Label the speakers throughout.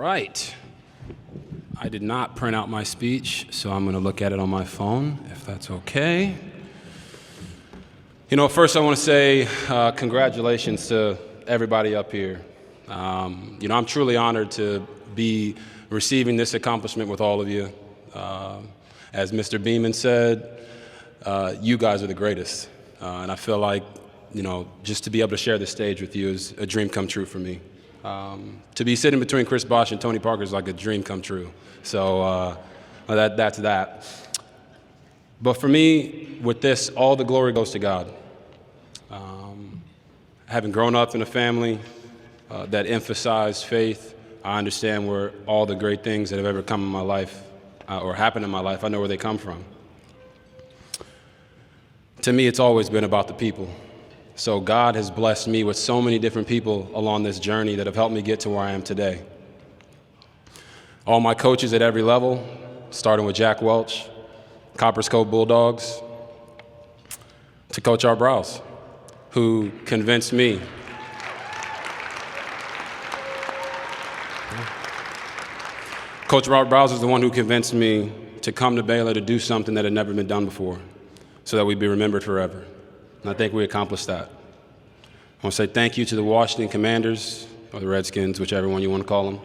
Speaker 1: right. I did not print out my speech, so I'm going to look at it on my phone, if that's okay. First I want to say congratulations to everybody up here. I'm truly honored to be receiving this accomplishment with all of you. As Mr. Beeman said, you guys are the greatest. And I feel like, just to be able to share this stage with you is a dream come true for me. To be sitting between Chris Bosh and Tony Parker is like a dream come true. So that's that. But for me, with this, all the glory goes to God. Having grown up in a family that emphasized faith, I understand where all the great things that have ever come in my life or happened in my life, I know where they come from. To me, it's always been about the people. So God has blessed me with so many different people along this journey that have helped me get to where I am today. All my coaches at every level, starting with Jack Welch, Copper's Cove Bulldogs, to Coach Art Browse, who convinced me Coach Robert Browse is the one who convinced me to come to Baylor to do something that had never been done before so that we'd be remembered forever. And I think we accomplished that. I want to say thank you to the Washington Commanders, or the Redskins, whichever one you want to call them,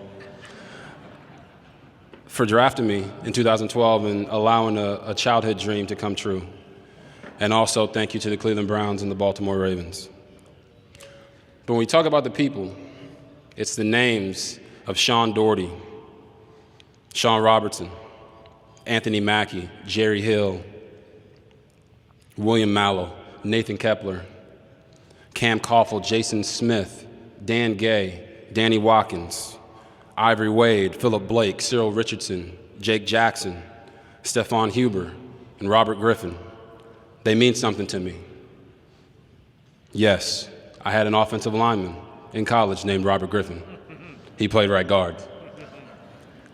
Speaker 1: for drafting me in 2012 and allowing a childhood dream to come true. And also thank you to the Cleveland Browns and the Baltimore Ravens. But when we talk about the people, it's the names of Sean Doherty, Sean Robertson, Anthony Mackey, Jerry Hill, William Mallow, Nathan Kepler, Cam Koffel, Jason Smith, Dan Gay, Danny Watkins, Ivory Wade, Philip Blake, Cyril Richardson, Jake Jackson, Stephon Huber, and Robert Griffin. They mean something to me. Yes, I had an offensive lineman in college named Robert Griffin. He played right guard.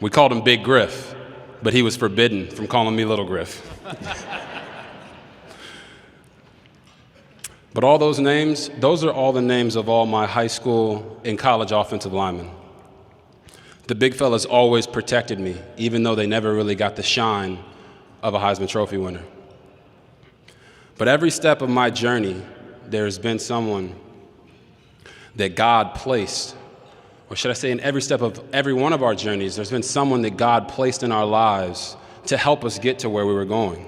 Speaker 1: We called him Big Griff, but he was forbidden from calling me Little Griff. But all those names, those are all the names of all my high school and college offensive linemen. The big fellas always protected me, even though they never really got the shine of a Heisman Trophy winner. But every step of my journey, there's been someone that God placed, or should I say in every step of every one of our journeys, there's been someone that God placed in our lives to help us get to where we were going.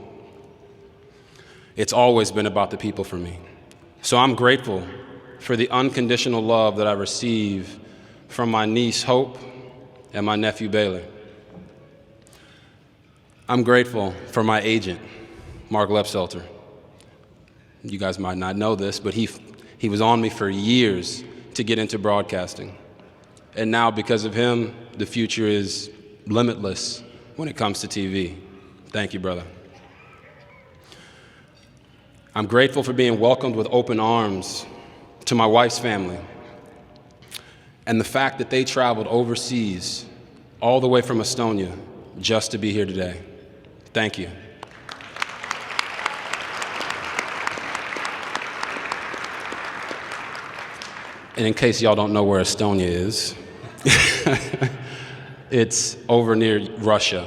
Speaker 1: It's always been about the people for me. So I'm grateful for the unconditional love that I receive from my niece, Hope, and my nephew, Baylor. I'm grateful for my agent, Mark Lepselter. You guys might not know this, but he was on me for years to get into broadcasting. And now, because of him, the future is limitless when it comes to TV. Thank you, brother. I'm grateful for being welcomed with open arms to my wife's family and the fact that they traveled overseas all the way from Estonia just to be here today. Thank you. And in case y'all don't know where Estonia is, it's over near Russia.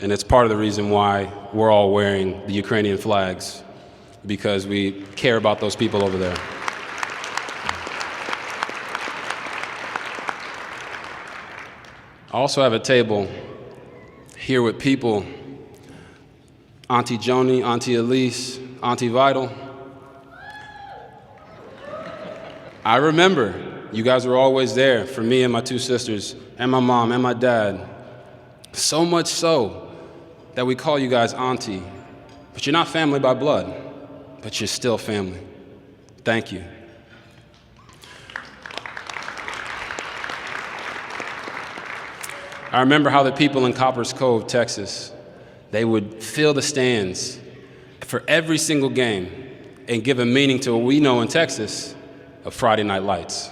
Speaker 1: And it's part of the reason why we're all wearing the Ukrainian flags, because we care about those people over there. I also have a table here with people, Auntie Joni, Auntie Elise, Auntie Vital. I remember you guys were always there for me and my two sisters and my mom and my dad. So much so that we call you guys auntie. But you're not family by blood, but you're still family. Thank you. I remember how the people in Copper's Cove, Texas, they would fill the stands for every single game and give a meaning to what we know in Texas of Friday Night Lights.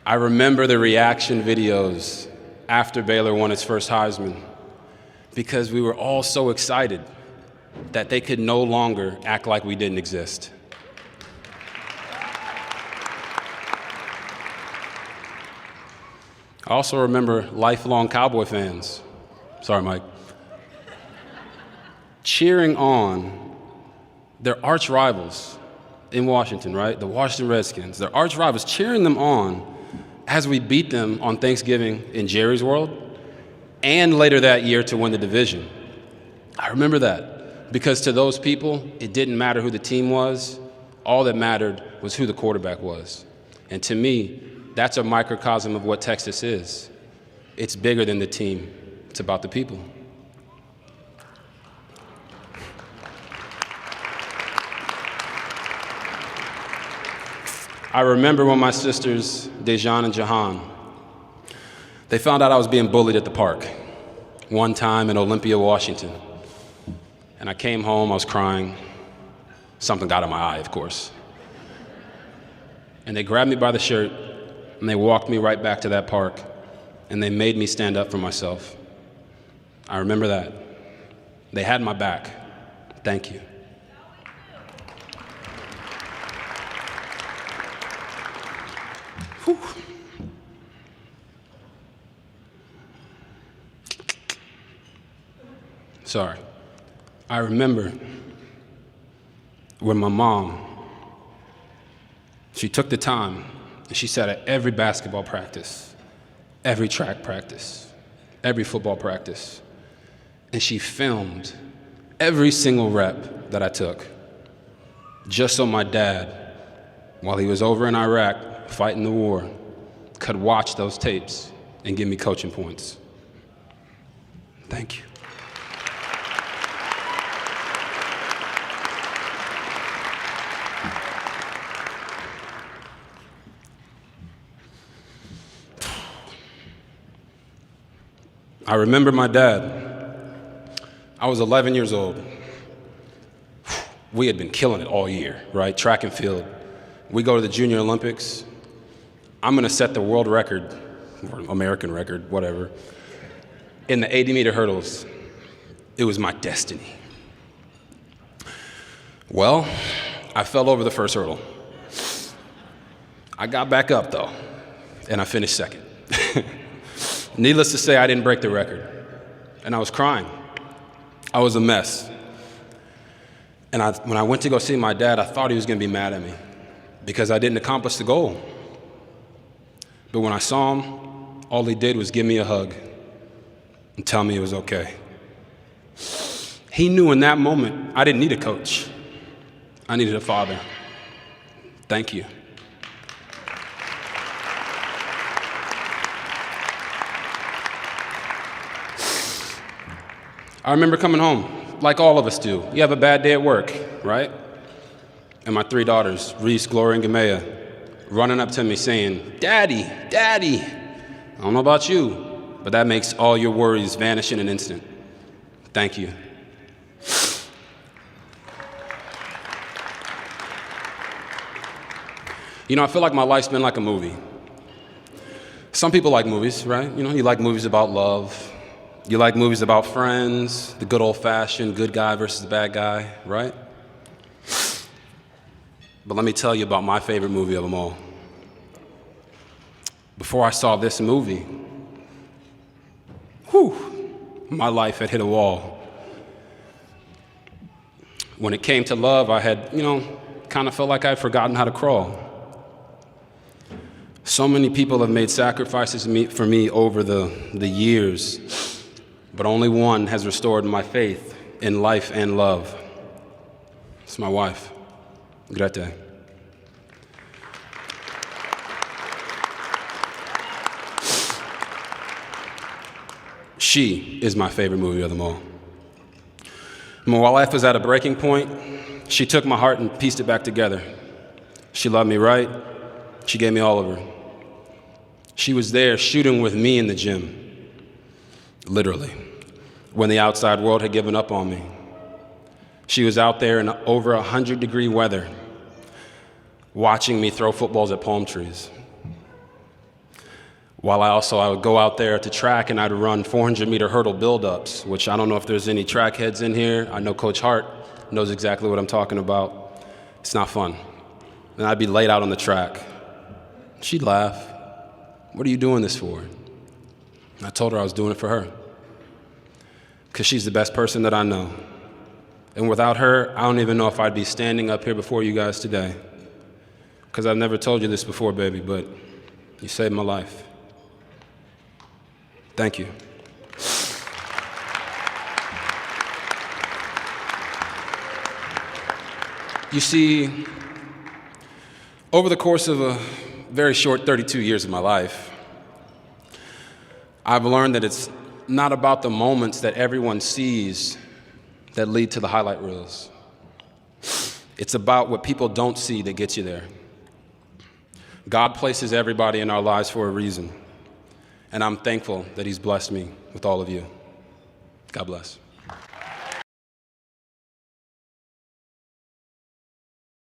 Speaker 1: I remember the reaction videos after Baylor won its first Heisman because we were all so excited that they could no longer act like we didn't exist. I also remember lifelong Cowboy fans, sorry, Mike, cheering on their arch rivals in Washington, right? The Washington Redskins, their arch rivals, cheering them on as we beat them on Thanksgiving in Jerry's World and later that year to win the division. I remember that because to those people, it didn't matter who the team was. All that mattered was who the quarterback was. And to me, that's a microcosm of what Texas is. It's bigger than the team. It's about the people. I remember when my sisters, Dejan and Jahan, they found out I was being bullied at the park one time in Olympia, Washington. And I came home, I was crying. Something got in my eye, of course. And they grabbed me by the shirt, and they walked me right back to that park, and they made me stand up for myself. I remember that. They had my back. Thank you. Whew. Sorry. I remember when my mom, she took the time and she sat at every basketball practice, every track practice, every football practice, and she filmed every single rep that I took, just so my dad, while he was over in Iraq fighting the war, could watch those tapes and give me coaching points. Thank you. I remember my dad. I was 11 years old. We had been killing it all year, right? Track and field. We go to the Junior Olympics. I'm gonna set the world record, or American record, whatever, in the 80-meter hurdles. It was my destiny. Well, I fell over the first hurdle. I got back up though, and I finished second. Needless to say, I didn't break the record, and I was crying. I was a mess. And when I went to go see my dad, I thought he was gonna be mad at me because I didn't accomplish the goal. But when I saw him, all he did was give me a hug and tell me it was okay. He knew in that moment I didn't need a coach. I needed a father. Thank you. I remember coming home, like all of us do. You have a bad day at work, right? And my 3 daughters, Reese, Gloria, and Gamea, running up to me saying, "Daddy, Daddy." I don't know about you, but that makes all your worries vanish in an instant. Thank you. You know, I feel like my life's been like a movie. Some people like movies, right? You know, you like movies about love. You like movies about friends, the good old-fashioned good guy versus the bad guy, right? But let me tell you about my favorite movie of them all. Before I saw this movie, my life had hit a wall. When it came to love, I had, kind of felt like I'd forgotten how to crawl. So many people have made sacrifices for me over the years, but only one has restored my faith in life and love. It's my wife, Grete. She is my favorite movie of them all. When my life was at a breaking point, she took my heart and pieced it back together. She loved me right. She gave me all of her. She was there shooting with me in the gym, literally, when the outside world had given up on me. She was out there in over 100-degree weather, watching me throw footballs at palm trees. While I would go out there to track and I'd run 400-meter hurdle build-ups, which I don't know if there's any track heads in here. I know Coach Hart knows exactly what I'm talking about. It's not fun. And I'd be laid out on the track. She'd laugh. "What are you doing this for?" And I told her I was doing it for her, because she's the best person that I know. And without her, I don't even know if I'd be standing up here before you guys today. Because I've never told you this before, baby, but you saved my life. Thank you. You see, over the course of a very short 32 years of my life, I've learned that it's not about the moments that everyone sees that lead to the highlight reels. It's about what people don't see that gets you there. God places everybody in our lives for a reason, and I'm thankful that He's blessed me with all of you. God bless.